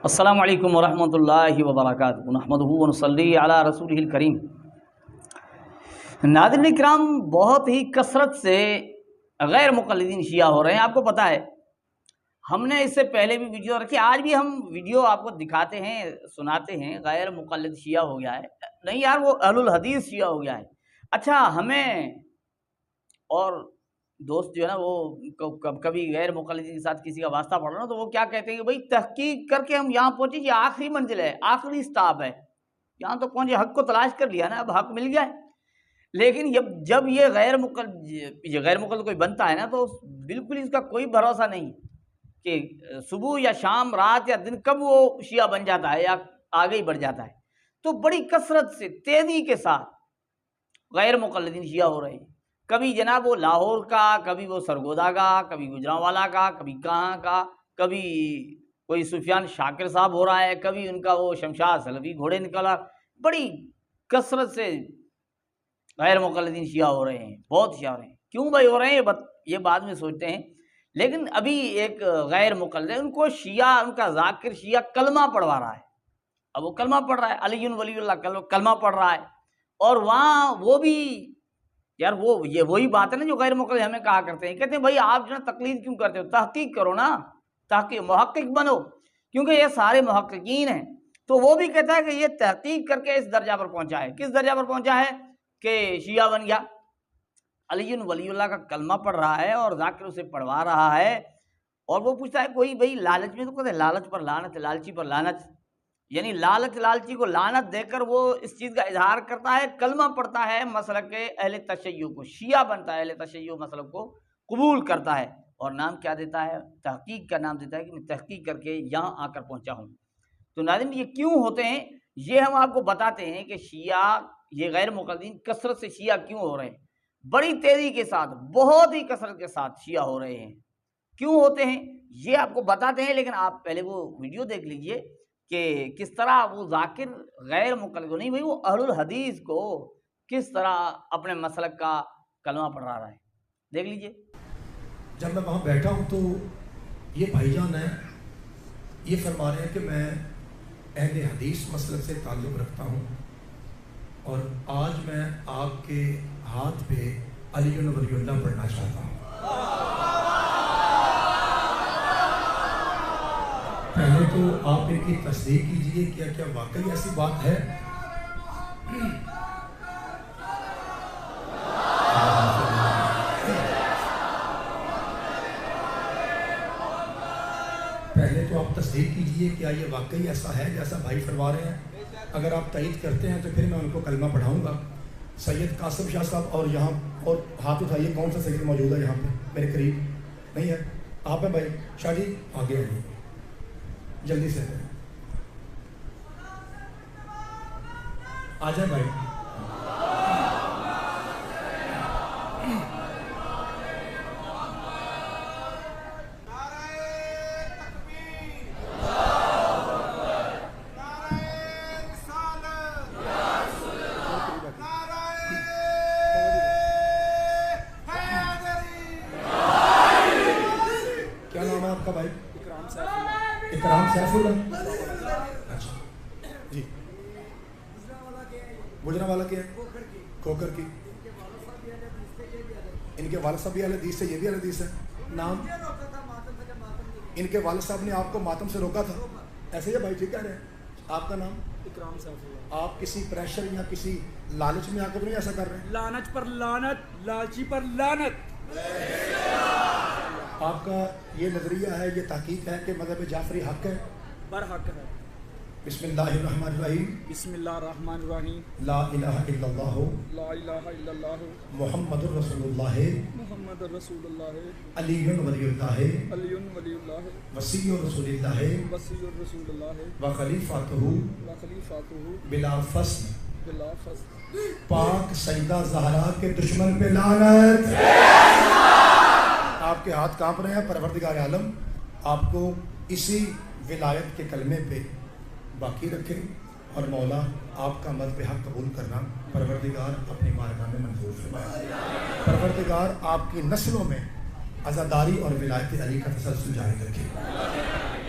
السلام علیکم ورحمۃ اللہ وبرکاتہ نحمدہ ونصلی علی رسولہ الکریم۔ ناظرین اکرام، بہت ہی کثرت سے غیر مقلدین شیعہ ہو رہے ہیں۔ آپ کو پتہ ہے ہم نے اس سے پہلے بھی ویڈیو رکھی، آج بھی ہم ویڈیو آپ کو دکھاتے ہیں، سناتے ہیں۔ غیر مقلد شیعہ ہو گیا ہے، نہیں یار وہ اہل الحدیث شیعہ ہو گیا ہے۔ اچھا، ہمیں اور دوست جو ہے نا وہ کبھی غیر مقلدین کے ساتھ کسی کا واسطہ پڑھ رہا نا تو وہ کیا کہتے ہیں کہ بھائی تحقیق کر کے ہم یہاں پہنچے، یہ آخری منزل ہے، آخری اسٹاپ ہے، یہاں تو پہنچے، حق کو تلاش کر لیا نا، اب حق مل گیا ہے۔ لیکن جب یہ غیر مقلد کوئی بنتا ہے نا تو بالکل اس کا کوئی بھروسہ نہیں کہ صبح یا شام، رات یا دن کب وہ شیعہ بن جاتا ہے یا آگے ہی بڑھ جاتا ہے۔ تو بڑی کثرت سے تیزی کے ساتھ غیر مقلدین شیعہ ہو رہے ہیں۔ کبھی جناب وہ لاہور کا، کبھی وہ سرگودا کا، کبھی گجرانوالا کا، کبھی کہاں کا، کبھی کوئی سفیان شاکر صاحب ہو رہا ہے، کبھی ان کا وہ شمشاد سلفی گھوڑے نکلا۔ بڑی کثرت سے غیر مقلدین شیعہ ہو رہے ہیں، بہت شیعہ ہو رہے ہیں۔ کیوں بھائی ہو رہے ہیں یہ بعد میں سوچتے ہیں، لیکن ابھی ایک غیر مقلد ہے، ان کو شیعہ، ان کا ذاکر شیعہ کلمہ پڑھوا رہا ہے۔ اب وہ کلمہ پڑھ رہا ہے، علی ولی اللہ کلمہ پڑھ رہا ہے، اور وہاں وہ بھی یار یہ وہی بات ہے نا جو غیر مقلد ہمیں کہا کرتے ہیں، کہتے ہیں بھائی آپ جو ہے تقلید کیوں کرتے ہو، تحقیق کرو نا، تحقیق محقق بنو، کیونکہ یہ سارے محققین ہیں۔ تو وہ بھی کہتا ہے کہ یہ تحقیق کر کے اس درجہ پر پہنچا ہے۔ کس درجہ پر پہنچا ہے کہ شیعہ بن گیا، علی ولی اللہ کا کلمہ پڑھ رہا ہے اور ذاکر اسے پڑھوا رہا ہے، اور وہ پوچھتا ہے کوئی بھائی لالچ میں، تو کہتے ہیں لالچ پر لعنت، لالچی پر لعنت، یعنی لالچی کو لعنت دے کر وہ اس چیز کا اظہار کرتا ہے، کلمہ پڑھتا ہے، مسلک اہل تشیع کو، شیعہ بنتا ہے، اہل تشیع مسلک کو قبول کرتا ہے، اور نام کیا دیتا ہے؟ تحقیق کا نام دیتا ہے کہ میں تحقیق کر کے یہاں آ کر پہنچا ہوں۔ تو ناظرین یہ کیوں ہوتے ہیں، یہ ہم آپ کو بتاتے ہیں کہ شیعہ، یہ غیر مقلدین کثرت سے شیعہ کیوں ہو رہے ہیں، بڑی تیزی کے ساتھ، بہت ہی کثرت کے ساتھ شیعہ ہو رہے ہیں۔ کیوں ہوتے ہیں یہ آپ کو بتاتے ہیں، لیکن آپ پہلے وہ ویڈیو دیکھ لیجئے کہ کس طرح وہ ذاکر غیر مقلد کو نہیں، بھائی وہ اہل الحدیث کو کس طرح اپنے مسلک کا کلمہ پڑھ رہا ہے، دیکھ لیجئے۔ جب میں وہاں بیٹھا ہوں تو یہ بھائی جان ہے، یہ فرما رہے ہیں کہ میں اہل حدیث مسلک سے تعلق رکھتا ہوں، اور آج میں آپ کے ہاتھ پہ علی ولی اللہ پڑھنا چاہتا ہوں۔ پہلے تو آپ ان کی تصدیق کیجئے، کیا واقعی ایسی بات ہے؟ پہلے تو آپ تصدیق کیجئے کیا یہ واقعی ایسا ہے جیسا بھائی فرما رہے ہیں۔ اگر آپ تائید کرتے ہیں تو پھر میں ان کو کلمہ پڑھاؤں گا۔ سید قاسم شاہ صاحب، اور یہاں اور ہاتھ اٹھائیے، کون سا سید موجود ہے یہاں پہ میرے قریب؟ نہیں ہے؟ آپ ہیں بھائی؟ شاہ جی آگے آئیے جلدی سے، آ جائیں بھائی۔ کیا نام ہے آپ کا بھائی؟ اکرام سیف اللہ۔ اچھا جی، گجرانوالا کے ہیں، کھوکر کی۔ ان کے والد صاحب بھی اہل حدیث سے، یہ بھی اہل حدیث ہے۔ نام؟ ان کے والد صاحب نے آپ کو ماتم سے روکا تھا، ایسے ہی بھائی ٹھیک کہہ رہے ہیں؟ آپ کا نام؟ اکرام سیف اللہ۔ آپ کسی پریشر یا کسی لالچ میں آ کر نہیں ایسا کر رہے ہیں؟ لعنت پر لعنت، لالچی پر لعنت۔ آپ کا یہ نظریہ ہے، یہ تحقیق ہے کہ مذہب جعفری حق ہے؟ برحق ہے۔ بسم اللہ الرحمن الرحیم۔ بسم اللہ الرحمن الرحیم۔ لا الہ الا اللہ لا الہ الا اللہ محمد رسول اللہ محمد رسول اللہ علی ولی اللہ علی ولی اللہ وصی رسول اللہ وصی الرسول اللہ و خلیفاتہ و خلیفاتہ بلا فصل۔ بلا فصل۔ پاک سیدہ زہرا کے دشمن پہ لعنت۔ آپ کے ہاتھ کانپ رہے ہیں، پروردگار عالم آپ کو اسی ولایت کے کلمے پہ باقی رکھے، اور مولا آپ کا مذہب حق قبول کرنا پروردگار اپنی بارگاہ میں منظور فرمائے۔ پروردگار آپ کی نسلوں میں عزاداری اور ولایت علی کا تسلسل جاری رکھے۔